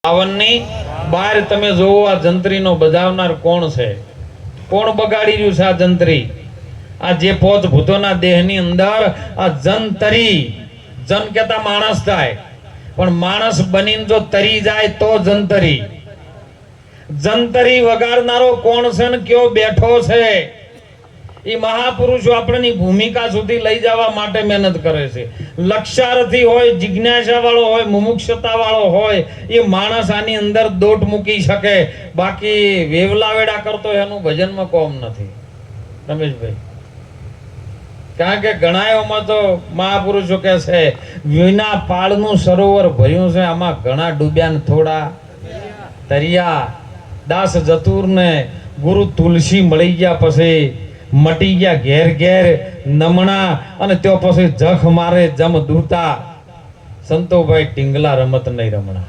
આવનની બહાર તમે જોવો આ જંત્રીનો બજાવનાર કોણ છે? કોણ બગાડી રહ્યું છે આ જંત્રી? આ જે પોત ભૂતોના દેહની અંદર આ જંતરી, જન કહેતા માણસ થાય, પણ માણસ બનીને જો તરી જાય તો જંતરી. જંતરી વગાડનારો કોણ છે ને કયો બેઠો છે? એ મહાપુરુષો આપણની ભૂમિકા સુધી લઈ જવા માટે મહેનત કરે છે. લક્ષ્યાર્થી હોય, જિજ્ઞાસા વાળો હોય, મુમુક્ષતા વાળો હોય, એ માણસ આની અંદર દોટ મૂકી શકે. બાકી વેવલાવેડા કરતો એનું ભજનમાં કોમ નથી રમેશભાઈ. કારણ કે ઘણાઓમાં તો મહાપુરુષો કહે છે વિના પાળનું સરોવર ભર્યું છે, આમાં ઘણા ડૂબ્યા ને થોડા તરિયા. દાસ જતુર ને ગુરુ તુલસી મળી ગયા પછી મટી ગયા ઘેર ઘેર નમણા, અને તે પછી જખ મારે જમ દૂતા. સંતોભાઈ ટીંગલા રમત નહીં રમણા.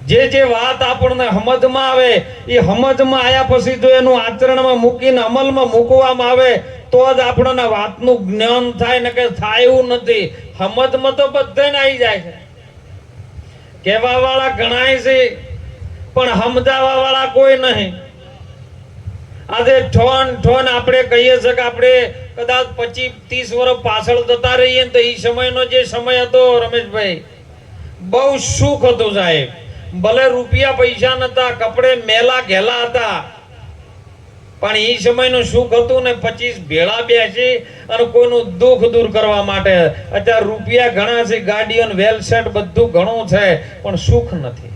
જે વાત આપણને સમજમાં આવે એ સમજમાં આવ્યા પછી જો એનું આચરણમાં મૂકીને અમલમાં મૂકવામાં આવે તો જ આપણને વાતનું જ્ઞાન થાય, ને કે થાય એવું નથી. સમજમાં તો બધાને આવી જાય છે. કહેવા વાળા ઘણાય છે પણ સમજાવવા વાળા કોઈ નહીં. આજે ઠોન આપણે કહીએ છીએ કે આપણે કદાચ 25-30 વર્ષ પાછળ જતા રહીએ તો એ સમયનો જે સમય હતો રમેશભાઈ, બહુ સુખ હતું સાહેબ. ભલે રૂપિયા પૈસા નતા, કપડે મેલા ઘેલા હતા, પણ એ સમયનું સુખ હતું ને 25 ભેળા બેસી અને કોઈનું દુઃખ દૂર કરવા માટે. અત્યારે રૂપિયા ઘણા છે, ગાડીઓ વેલ સેટ બધું ઘણું છે, પણ સુખ નથી.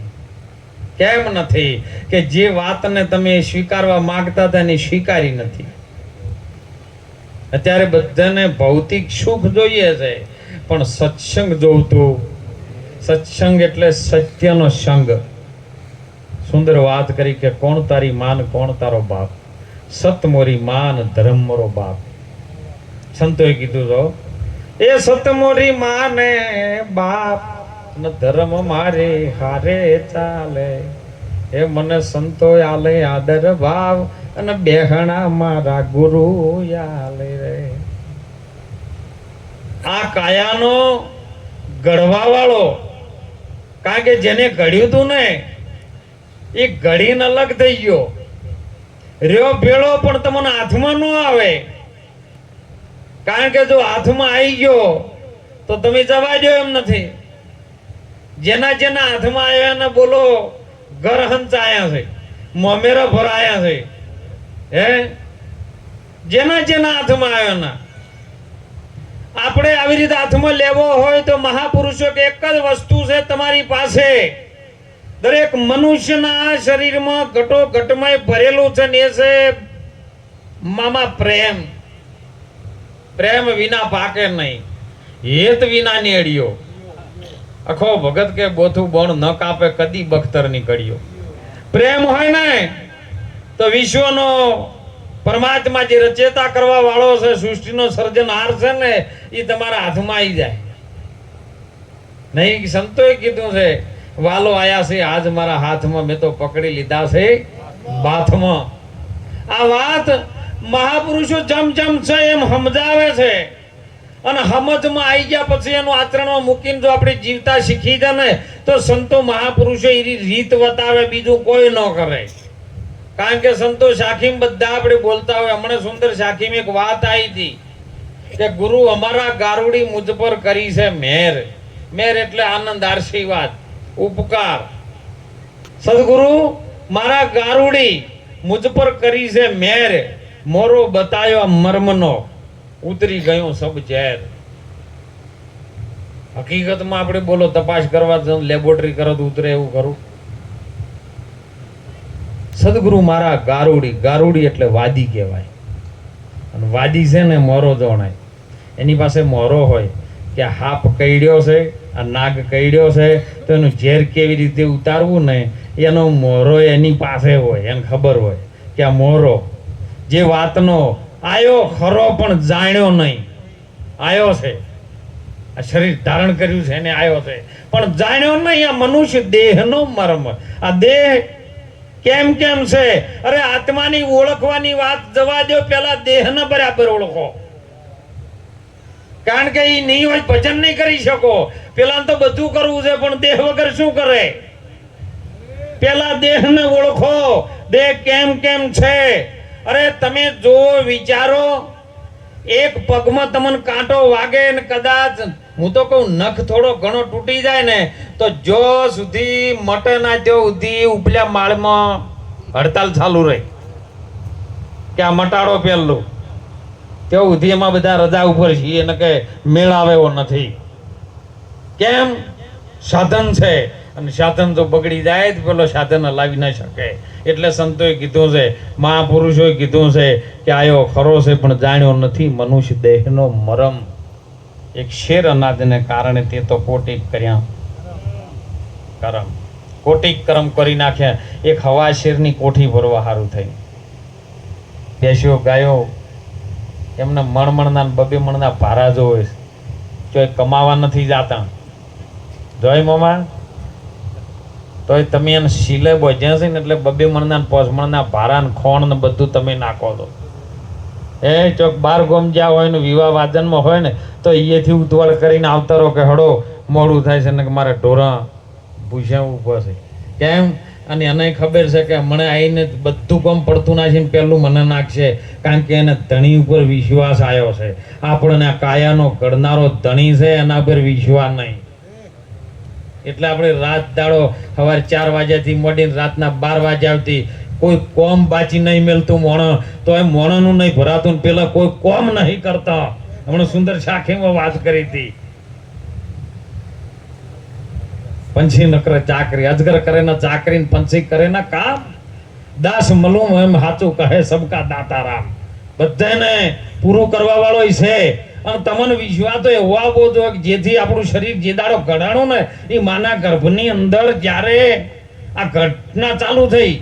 કેમ નથી? કે જે વાતને તમે સ્વીકારવા માંગતા હતા એની સ્વીકારી નથી. અત્યારે બધાને ભૌતિક સુખ જોઈએ છે, પણ સત્સંગ જોવતું. સત્સંગ એટલે સત્યનો સંગ. સુંદર વાત કરી કે કોણ તારી માન, કોણ તારો બાપ? સત મોરી માન, ધર્મ મોરો બાપ. સંતોએ કીધું તો એ સત મોરી માને બાપ, ધર્મ મારે હારે ચાલે. એ મને સંતો આલે આદર ભાવ, અને બેહણા મારા ગુરુ આલે રે. આ કાયાનો ઘડવા વાળો, કારણ કે જેને ઘડ્યું તું ને એ ઘડીને અલગ થઈ ગયો. રહ્યો ભેળો પણ તમને હાથમાં ન આવે. કારણ કે જો હાથમાં આવી ગયો તો તમે જવા દો એમ નથી. જેના જેના હાથમાં આવ્યા ને બોલો ઘર હંચાયા છે, મોમેરા ભરાયા છે. હે જેના જેના હાથમાં આવ્યા ના. આપણે આવી રીતે હાથમાં લેવો હોય તો મહાપુરુષો કે એક જ વસ્તુ છે તમારી પાસે. દરેક મનુષ્યના શરીરમાં ઘટો ઘટમાં ભરેલું છે ને એ છે મામા પ્રેમ. પ્રેમ વિના પાકે નહીં, હેત વિના નેડિયો. અખો ભગત કે બોથું બોણ ન કાપે કદી બખ્તર નીકળ્યો. પ્રેમ હોય ને તો વિશ્વનો પરમાત્મા જે રચેતા કરવા વાળો છે, સૃષ્ટિનો સર્જનહાર છે ને, એ તમારા હાથમાં આવી જાય. નહીં, સંતોએ કીધું છે વાલો આયા છે આજ મારા હાથમાં, મેં તો પકડી લીધા છે બાથમાં. આ વાત મહાપુરુષો જમ જમ છે એમ સમજાવે છે, અને સમજમાં આવી ગયા પછી એનું આચરણમાં મૂકીને જો આપણે જીવતા શીખી જાય ને તો સંતો મહાપુરુષો એની રીત બતાવે, બીજું કોઈ ન કરે. કારણ કે સંતો સાખીમ બધા આપણે બોલતા હોય. હમણાં સુંદર સાખીમ એક વાત આવી હતી કે ગુરુ અમારા ગારુડી મુજ પર કરી છે મેર. મેર એટલે આનંદ, આશીર્વાદ, ઉપકાર. સદગુરુ મારા ગારુડી મુજ પર કરી છે મેર, મોરો બતાયો મર્મનો, ઉતરી ગયો સબ ઝેર. હકીકતમાં આપણે બોલો તપાસ કરવા લેબોરેટરી કરો તો ઉતરે એવું કરું? સદગુરુ મારા ગારુડી, ગારુડી એટલે વાદી કહેવાય. અને વાદી છે ને મોરો જોણાય. એની પાસે મોરો હોય કે હાપ કઈડ્યો છે, આ નાગ કઈડ્યો છે, તો એનું ઝેર કેવી રીતે ઉતારવું ને એનો મોરો એની પાસે હોય. એને ખબર હોય કે આ મોરો જે વાતનો આયો ખરો પણ જાણ્યો નહીં. આયો છે, આ શરીર ધારણ કર્યું છે એને આયો છે, પણ જાણ્યો નહીં. આ મનુષ્ય દેહનો મર્મ. આ દેહ કેમ કેમ છે? અરે આત્માની ઓળખવાની વાત જવા દો, પેલા દેહને બરાબર ઓળખો. કારણ કે એ નહીં હોય ભજન નહીં કરી શકો. પેલા તો બધું કરવું છે, પણ દેહ વગર શું કરે? પેલા દેહને ઓળખો, દેહ કેમ કેમ છે. અરે તમે જો વિચારો, એક પગમાં તમને કાંટો વાગે ને કદાચ હું તો કહું નખ થોડો ઘણો તૂટી જાય ને તો જો સુધી મટે ના ત્યાં સુધી ઉપલા માળમાં હડતાલ ચાલુ રહે કે આ મટાડો પેલું, ત્યાં સુધી એમાં બધા રજા ઉપર છીએ ને કે મેળ આવે એવો નથી. કેમ? સાધન છે, અને સાધન તો બગડી જાય તો પેલો સાધન હલાવી ન શકે. એટલે સંતોએ કીધું છે, મહાપુરુષોએ કીધું છે કે આયો ખરો છે પણ જાણ્યો નથી મનુષ્ય દેહનો મરમ. એક શેર અનાજને કારણે તે તો કોટિક કર્યા કરમ, કોટિક કરમ કરી નાખ્યા. એક હવા શેરની કોઠી ભરવા સારું થઈ. બેસ્યો ગાયો એમને મણમણના બબે મણના ભારા જોવે છે, કમાવા નથી જાતા. જોય મામા, તો તમે એને સિલે બોજ્યા છે ને એટલે બબે મણના પોસમણના ભારા ને ખોણ ને બધું તમે નાખો છો. એ ચોક બાર ગોમ જ્યાં હોય ને વિવાહ વાદનમાં હોય ને તો અહીંયાથી ઉતવાળ કરીને આવતા રહો કે હડો મોડું થાય છે ને કે મારે ઢોરા ભૂસ્યા ઉભો છે. કેમ? અને એને ખબર છે કે મને આવીને બધું કામ પડતું નાખીને પેલું મને નાખશે, કારણ કે એને ધણી ઉપર વિશ્વાસ આવ્યો છે. આપણને કાયાનો ઘડનારો ધણી છે, એના પર વિશ્વાસ નહીં. એટલે આપણે રાત દાડો સવારે 4 વાગ્યાથી મોડીને રાતના 12 વાગ્યા આવતી કોઈ કોમ બાચી નહીં મેલતું મોણો, તો એ મોણાનું નહીં ભરાતું ને પેલા કોઈ કોમ નહીં કરતા. હમણાં સુંદર સાખીમાં વાત કરી હતી, પંછી ન કરે ચાકરી, અજગર કરે ના ચાકરી, પંછી કરે ના કામ. દાસ મલું એમ સાચું કહે સબકા દાતા રામ. બધાને પૂરું કરવા વાળો છે. અને તમને વિશ્વાસ તો એવો આવવો જોઈએ કે જેથી આપણું શરીર જે દાડો ઘડાણું ને એ માના ગર્ભની અંદર જ્યારે આ ઘટના ચાલુ થઈ,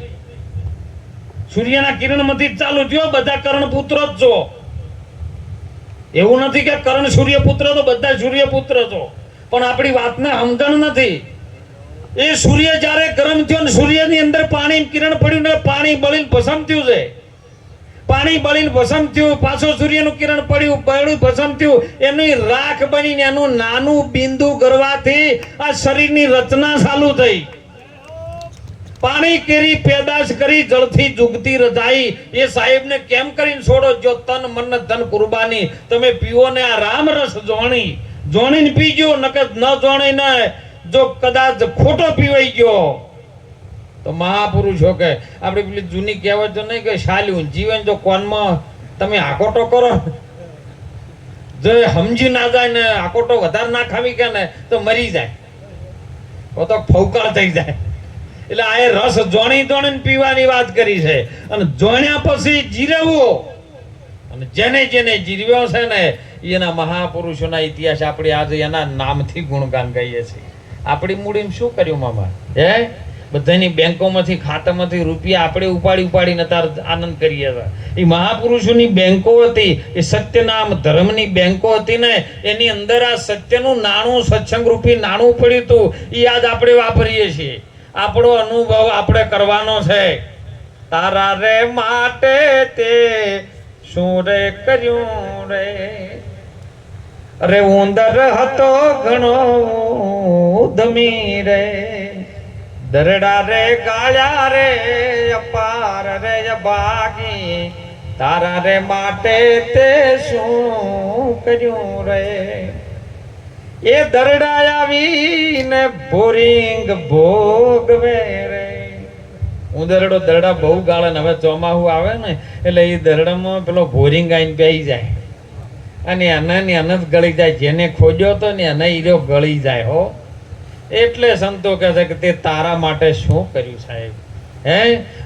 સૂર્યના કિરણમાંથી ચાલુ થયો. બધા કર્ણ પુત્ર જ છો, એવું નથી કે કર્ણ સૂર્યપુત્ર, તો બધા સૂર્યપુત્ર છો, પણ આપણી વાતને સમજણ નથી. એ સૂર્ય જ્યારે ગરમ થયો ને સૂર્યની અંદર પાણી કિરણ પડ્યું ને પાણી બળીને ભસ્મ થયું છે. પાણી બળીને ભસ્મ થયું, પાછો સૂર્યનું કિરણ પડ્યું, બળ્યું ભસ્મ થયું, એની રાખ બનીને એનું નાનું બિંદુ ગરવાથી આ શરીરની રચના ચાલુ થઈ. પાણી કેરી પેદાશ કરી જળથી જુગતી રજાઈ. એ સાહેબને કેમ કરીને છોડો? જો તન મન ધન કુરબાની તમે પીવો ને આ રામ રસ જોણીને પીજો, નકર ન જોણીને જો કદાચ ખોટો પીવાઈ ગયો તો મહાપુરુષો કે આપણે પેલી જૂની કહેવત તો નહીં કે શાલ્યું જીવન જો કોનમાં તમે આકોટો કરો, જો સમજી ના જાય ને આકોટો વધારે ના ખાવી કે ને તો મરી જાય, તો ફૌકાળ થઈ જાય. એટલે આ રસ જોણીને પીવાની વાત કરી છે. અને જોણ્યા પછી જીરવો, અને જેને જેને જીરવ્યો છે ને એના મહાપુરુષોના ઇતિહાસ આપણે આજે એના નામથી ગુણગાન ગાઈએ છીએ. આપણી મૂડીને શું કર્યું મામા? હે બધાની બેંકોમાંથી ખાતામાંથી રૂપિયા આપણે ઉપાડીને તાર આનંદ કરીએ હતા. એ મહાપુરુષોની બેંકો હતી, એ સત્યનામ ધર્મની બેંકો હતી ને એની અંદર આ સત્યનું નાણું, સત્સંગ રૂપી નાણું પડ્યું હતું. એ આજ આપણે વાપરીએ છીએ. આપણો અનુભવ આપણે કરવાનો છે. તારા રે માટે તે શું રે કર્યું રે, અરે ઉંદર હતો ઘણો ઉદમી રે, દરડા રે ગાળ્યા રે અપાર રે ભાગી, તારા રે માટે તે શું કર્યું રે. એ દરડા આવીને ભોરિંગ ભોગવે રે. ઉંદરડો દરડા બહુ ગાળે ને હવે ચોમાસું આવે ને એટલે એ દરડામાં પેલો ભોરિંગ આવીને બેસી જાય અને આનાની અનંત ગળી જાય. જેને ખોજ્યો હતો ને એને હીરો ગળી જાય હો. એટલે સંતો કહે છે કે તે તારા માટે શું કર્યું સાહેબ? હે,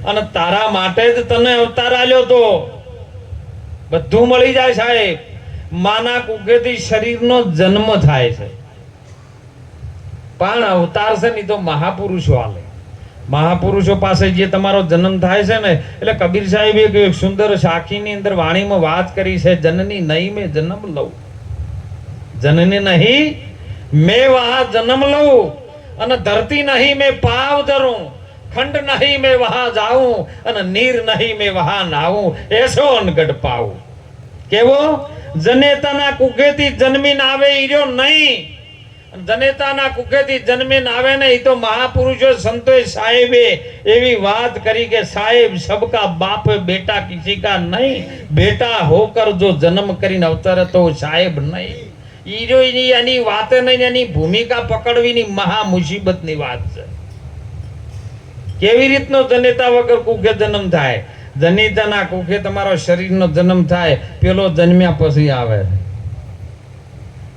અને તારા માટે જ તને અવતાર આલ્યો તો. બધું મળી જાય સાહેબ. માના કુખેથી શરીરનો જન્મ થાય છે, પણ અવતાર છે ને તો મહાપુરુષો આલે. મહાપુરુષો પાસે જે તમારો જન્મ થાય છે ને, એટલે કબીર સાહેબે એક સુંદર સાખીની અંદર વાણીમાં વાત કરી છે, જનની નહીં મેં જન્મ લઉં, જનની નહીં મેં વહા જન્મ લઉં, અને ધરતી નહીં મેં પાવ ધરું, ખંડ નહીં મેં વહા જાઉં, અને નીર નહીં મેં વહા નાવું, એસો અનગઢ પાવું. કેવો? જનેતાના કુખેથી જન્મીને આવે ઈર્યો નહીં, જનેતાના કુખેથી જન્મીને આવે ને એ તો મહાપુરુષો સંતોએ સાહેબે એવી વાત કરી કે સાહેબ સબકા બાપ બેટા કિસી કા નહીં, બેટા હોકર જો જન્મ કરીને અવતરે તો સાહેબ નહીં. એની વાત નહીં, એની ભૂમિકા પકડવીની મહા મુસીબતની વાત છે. કેવી રીતનો જનેતા વગર કુખે જન્મ થાય? જનેતાના કુખે તમારો શરીરનો જન્મ થાય, પેલો જન્મ્યા પછી આવે,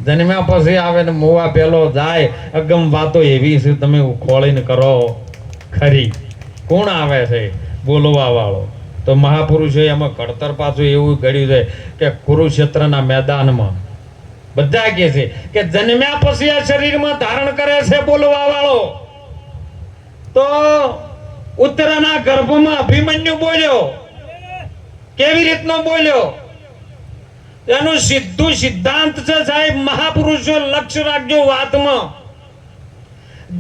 જન્મ્યા પછી આવે ને મોવા પેલો જાય. અગમ વાતો એવી છે તમે ખોળીને કરો ખરી. કોણ આવે છે? બોલવા વાળો. તો મહાપુરુષોએ એમાં ઘડતર પાછું એવું ઘડ્યું છે કે કુરુક્ષેત્રના મેદાનમાં બધા કહે છે કે જન્મ્યા પછી આ શરીરમાં ધારણ કરે છે બોલવા વાળો. તો ઉત્તરાના ગર્ભમાં અભિમન્યુ બોલ્યો. કેવી રીતનો બોલ્યો? એનું સીધું સિદ્ધાંત છે સાહેબ. મહાપુરુષો લક્ષ્ય રાખજો વાતમાં.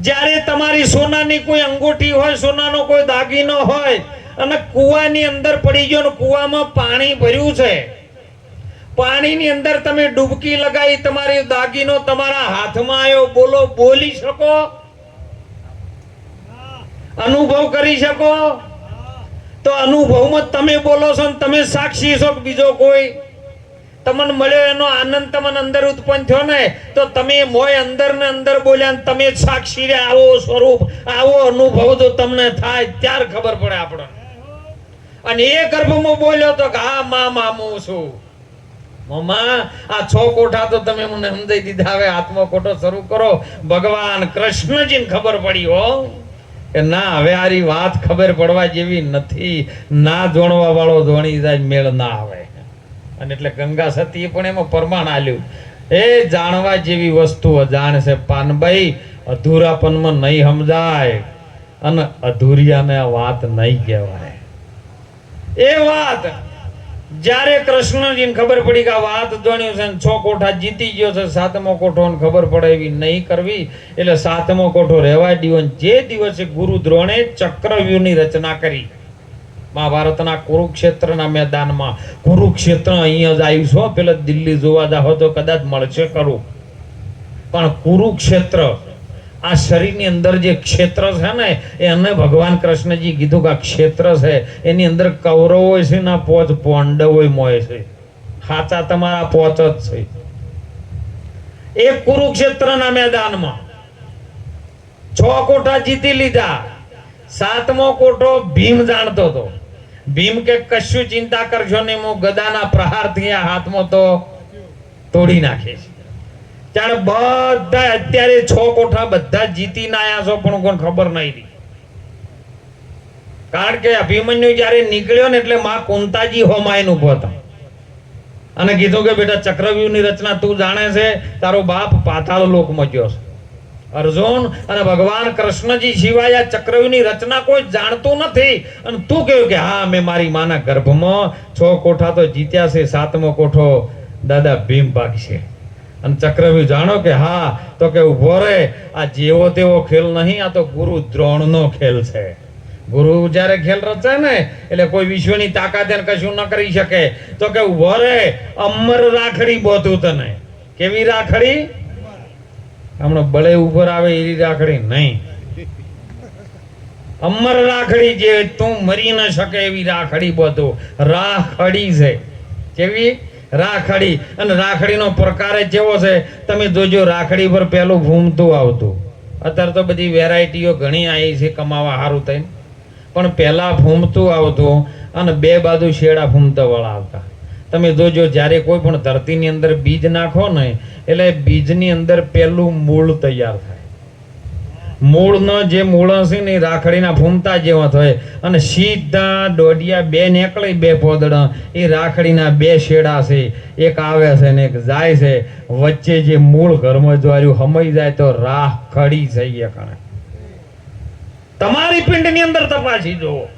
જ્યારે તમારી સોનાની કોઈ અંગૂઠી હોય, સોનાનો કોઈ દાગીનો હોય અને કુવાની અંદર પડી ગયો ને કુવામાં પાણી ભર્યું છે, પાણીની અંદર તમે ડૂબકી લગાવી, તમારી દાગીનો તમારા હાથમાં આવ્યો, બોલો, બોલી શકો? અનુભવ કરી શકો? તો અનુભવમાં તમે બોલો છો ને તમે સાક્ષી છો કે બીજો કોઈ? તમને મળ્યો એનો આનંદ તમને અંદર ઉત્પન્ન થયો ને, તો તમે મોય અંદર ને અંદર બોલ્યા ને તમે સાક્ષી રે. આવો સ્વરૂપ, આવો અનુભવ જો તમને થાય ત્યાર ખબર પડે આપણને. અને એ ગર્ભમાં બોલ્યો તો કે હા માં મામું છું. મમ્મા આ 6 કોઠા તો તમે મને સમજાઈ દીધા, હવે 7મો કોઠો શરૂ કરો. ભગવાન કૃષ્ણજીને ખબર પડી હો કે ના, હવે આરી વાત ખબર પડવા જેવી નથી. ના જોણવા વાળો જોણી જાય, મેળ ના આવે. અને એટલે ગંગા સતીએ પણ એમાં પ્રમાણ આલ્યું. એ જાણવા જેવી વસ્તુ અજાણ છે પાનભાઈ. અધૂરાપનમાં નહીં સમજાય અને અધૂરિયાને વાત નહીં કહેવાય. એ વાત જ્યારે કૃષ્ણજીને ખબર પડી કે આ વાત જાણ્યું છે, 6 કોઠા જીતી ગયો છે, 7મો કોઠો ખબર પડે એવી નહીં કરવી. એટલે 7મો કોઠો રહેવા દ્યો. જે દિવસે ગુરુ દ્રોણે ચક્રવ્યૂહની રચના કરી મહાભારતના કુરુક્ષેત્રના મેદાનમાં. કુરુક્ષેત્ર અહીંયા જ આવ્યું છો, પેલા દિલ્હી જોવા જાઓ તો કદાચ મળશે ખરું, પણ કુરુક્ષેત્ર આ શરીરની અંદર જે ક્ષેત્ર છે ને, એને ભગવાન કૃષ્ણજી કીધું કે આ ક્ષેત્ર છે, એની અંદર કૌરવો છે ને 5 પાંડવો મોય છે. સાચા તમારા 5 જ છે. એ કુરુક્ષેત્રના મેદાનમાં 6 કોઠા જીતી લીધા. 7મો કોઠો ભીમ જાણતો હતો. ભીમ કે કશું ચિંતા કરશો નહીં, હું ગદાના પ્રહારથી આ હાથમાં તો તોડી નાખીશ. ત્યારે બધા અત્યારે 6 કોઠા બધા જીતીને આયા છો, પણ કોઈને ખબર નહીં. કારણ કે અભિમન્યુ જયારે નીકળ્યો ને એટલે માં કુંતાજી હોમાઈને ઉભો હતા અને કીધું કે બેટા ચક્રવ્યૂહની રચના તું જાણે છે, તારો બાપ પાતાળ લોકમાં ગયો છે. અર્જુન અને ભગવાન કૃષ્ણજી સિવાય આ ચક્રવ્યૂહની રચના કોઈ જાણતું નથી. અને તું કહ્યું કે હા, મેં મારી માના ગર્ભમાં 6 કોઠા તો જીત્યા છે, 7મો કોઠો દાદા ભીમ ભાગશે. અને ચક્રવ્યૂહ જાણો કે હા, તો કે ઉભો રે, આ જેવો તેવો ખેલ નહીં, આ તો ગુરુ દ્રોણનો ખેલ છે. ગુરુ જ્યારે ખેલ રચે ને એટલે કોઈ વિશ્વની તાકાત એને કશું ન કરી શકે. તો કે ઉભો રે, અમર રાખડી બોતું તને. કેવી રાખડી? હમણાં બળે ઉપર આવે એવી રાખડી નહીં, અમર રાખડી, જે તું મરી ન શકે એવી રાખડી બોતું. રાખડી છે. કેવી રાખડી? અને રાખડીનો પ્રકાર જેવો છે, તમે જોજો રાખડી પર પેલું ભૂમતું આવતું. અત્યારે તો બધી વેરાયટીઓ ઘણી આવી છે કમાવા સારું થઈને, પણ પહેલા ભૂમતું આવતું અને 2 બાજુ શેડા ભૂમતા વાળા આવતા. તમે જોજો જ્યારે કોઈ પણ ધરતીની અંદર બીજ નાખો ને એટલે બીજની અંદર પેલું મૂળ તૈયાર થાય. મૂળનો જે મૂળ હશે ને રાખડીના ફૂમતા જેવા થાય અને સીધા દોઢિયા 2 નીકળે, 2 પોદડા, એ રાખડીના 2 શેડા છે, એક આવે છે ને એક જાય છે. વચ્ચે જે મૂળ ઘરમાં જ્વાર્યું હમાઈ જાય તો રાખડી થઈ કણે. તમારી પિંડની અંદર તપાસી જુઓ.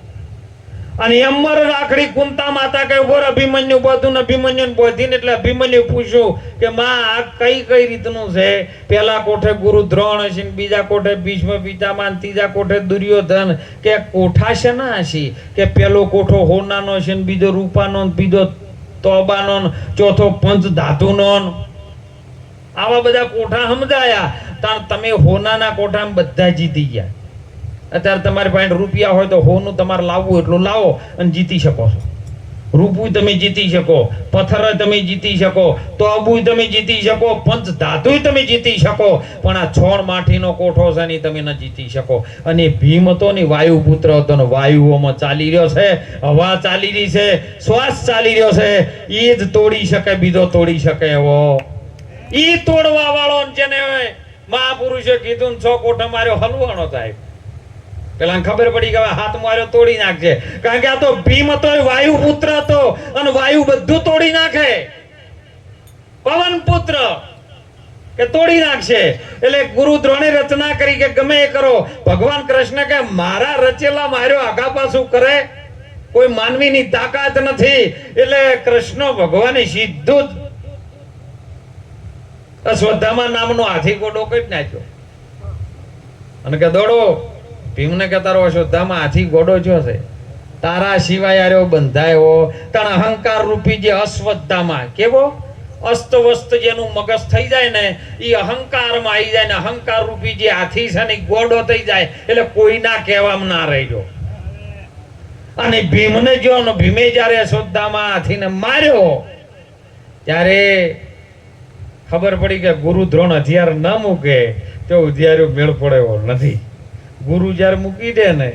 અને અમર રાખડી કુંતા માતા કે ઉપર અભિમન્યુ બધું, અભિમન્યુ બોધીને એટલે અભિમન્યુ પૂછ્યું કે માં આ કઈ રીતનું છે? પેલા કોઠે ગુરુ દ્રોણ હશે, બીજા કોઠે ભીષ્મ પિતામહ, ત્રીજા કોઠે દુર્યોધન. કે કોઠા છે ના હશે કે પેલો કોઠો હોનાનો છે, બીજો રૂપાનો, બીજો તોબાનો, ચોથો પંચ ધાતુનો. આવા બધા કોઠા સમજાયા. તાણ તમે હોનાના કોઠામાં બધા જીતી ગયા. અત્યારે તમારી પાસે રૂપિયા હોય તો હોનું તમારે લાવવું એટલું લાવો અને જીતી શકો છો. રૂપુય તમે જીતી શકો, પથ્થર તમે જીતી શકો, તોબુય તમે જીતી શકો, પંચ ધાતુય તમે જીતી શકો, પણ આ છોડ માટીનો કોઠો છે ને તમે ન જીતી શકો. અને ભીમ હતો ને વાયુ પુત્ર હતો ને વાયુઓમાં ચાલી રહ્યો છે, હવા ચાલી રહી છે, શ્વાસ ચાલી રહ્યો છે. એ જ તોડી શકે, બીજો તોડી શકે એવો ઈ તોડવા વાળો જેને મહાપુરુષે કીધું ને 6 કોઠા માર્યો હલવાનો સાહેબ. પેલા ખબર પડી કે હાથ માર્યો તોડી નાખશે, કારણ કે આ તો ભીમ હતો, વાયુ પુત્ર હતો અને વાયુ બધું તોડી નાખે. પવન પુત્ર કે તોડી નાખશે. એટલે ગુરુ દ્રોણે રચના કરી કે ગમે એ કરો. ભગવાન કૃષ્ણ કે મારા રચેલા માર્યો આગા પાછું કરે કોઈ માનવીની તાકાત નથી. એટલે કૃષ્ણ ભગવાને સીધું જ અશ્વત્થામા નામનો હાથી ગોડો કરી નાખ્યો અને કે દોડો. ભીમને કે તારો અશ્વત્થામા હાથી ગોડો જો છે, તારા સિવાય આર્યો બંધાયો. તણ અહંકાર રૂપી જે અશ્વત્થામા કેવો અસ્તવસ્ત જેનું મગજ થઈ જાય ને એ અહંકારમાં આવી જાય ને અહંકાર રૂપી જે હાથી છે ને ગોડો થઈ જાય એટલે કોઈના કહેવામાં ના રહેજો. અને ભીમને જો ને ભીમે જ્યારે અશ્વત્થામા હાથીને માર્યો ત્યારે ખબર પડી કે ગુરુ દ્રોણ હથિયાર ન મૂકે તો હથિયારો મેળ પડે એવો નથી. ગુરુ જ્યારે મૂકી દે ને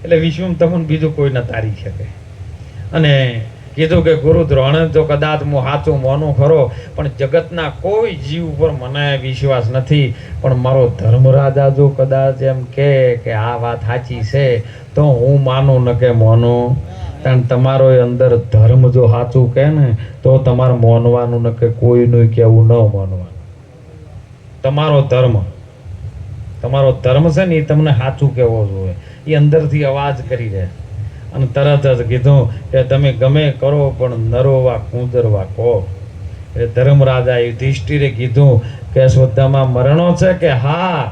એટલે વિશ્વમાં તમને બીજું કોઈ ન તારી શકે. અને કીધું કે ગુરુ દ્રોણે તો કદાચ હું સાચું મોનું ખરો, પણ જગતના કોઈ જીવ ઉપર મને વિશ્વાસ નથી. પણ મારો ધર્મરાજા જો કદાચ એમ કે આ વાત સાચી છે તો હું માનું ન કે મોનું. કારણ તમારો અંદર ધર્મ જો સાચું કે ને તો તમારે માનવાનું ન કે કોઈનું કહેવું ન માનવાનું. તમારો ધર્મ છે ને એ તમને સાચું કહેવો જોઈએ. એ અંદરથી અવાજ કરી રહે અને તરત જ કીધું કે તમે ગમે કરો પણ નરોવા કુંદરવા કહો. એટલે ધર્મરાજા યુધિષ્ઠિરે કીધું કે અશ્વત્થામા મરણો છે કે હા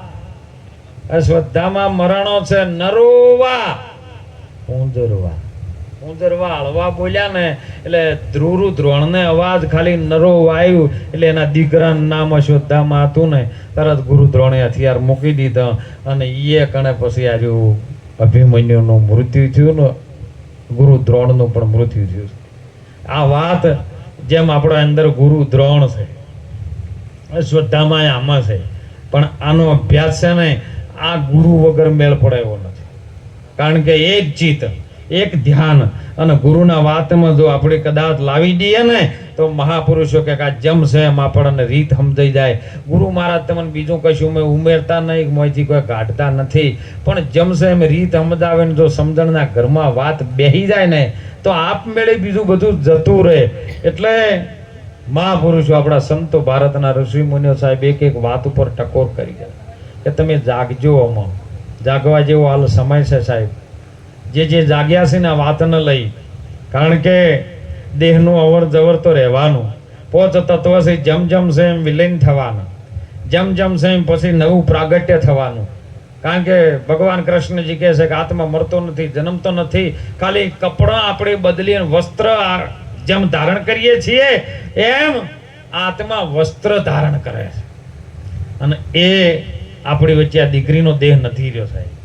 અશ્વત્થામા મરણો છે. નરોવા કુંદરવા હળવા બોલ્યા ને એટલે ધ્રુરુ દ્રોણને અવાજ ખાલી નરો વાયુ એટલે એના દીકરાનું નામ અશ્વત્થામા હતું ને તરત ગુરુ દ્રોણે હથિયાર મૂકી દીધા અને એ કણે પછી આજુ અભિમન્યુનું મૃત્યુ થયું ને ગુરુ દ્રોણનું પણ મૃત્યુ થયું. આ વાત જેમ આપણા અંદર ગુરુ દ્રોણ છે, અશ્વત્થામા આમાં છે, પણ આનો અભ્યાસ છે ને આ ગુરુ વગર મેળ પડે એવો નથી. કારણ કે એક ચિત્ત એક ધ્યાન અને ગુરુના વાતમાં જો આપણે કદાચ લાવી દઈએ ને તો મહાપુરુષો કે આ જમ છે એમ આપણને રીત સમજાઈ જાય. ગુરુ મહારાજ તમને બીજું કશું મેં ઉમેરતા નહીં, મોંથી કોઈ કાઢતા નથી, પણ જમ છે એમ રીત સમજાવે ને જો સમજણના ઘરમાં વાત બેહી જાય ને તો આપમેળે બીજું બધું જતું રહે. એટલે મહાપુરુષો આપણા સંતો ભારતના ઋષિ મુનિઓ સાહેબ એક વાત ઉપર ટકોર કરી જાય કે તમે જાગજો. આમાં જાગવા જેવો હાલ સમય છે સાહેબ. જે જાગ્યા છે ને આ વાત ન લઈ, કારણ કે દેહનું અવર જવર તો રહેવાનું. પોચ તત્વ છે જમ છે એમ વિલીન થવાના, જમ છે એમ પછી નવું પ્રાગટ્ય થવાનું. કારણ કે ભગવાન કૃષ્ણજી કહે છે કે આત્મા મરતો નથી, જન્મતો નથી, ખાલી કપડાં આપણે બદલીને વસ્ત્ર જેમ ધારણ કરીએ છીએ એમ આત્મા વસ્ત્ર ધારણ કરે છે. અને એ આપણી વચ્ચે આ દીકરીનો દેહ નથી રહ્યો સાહેબ.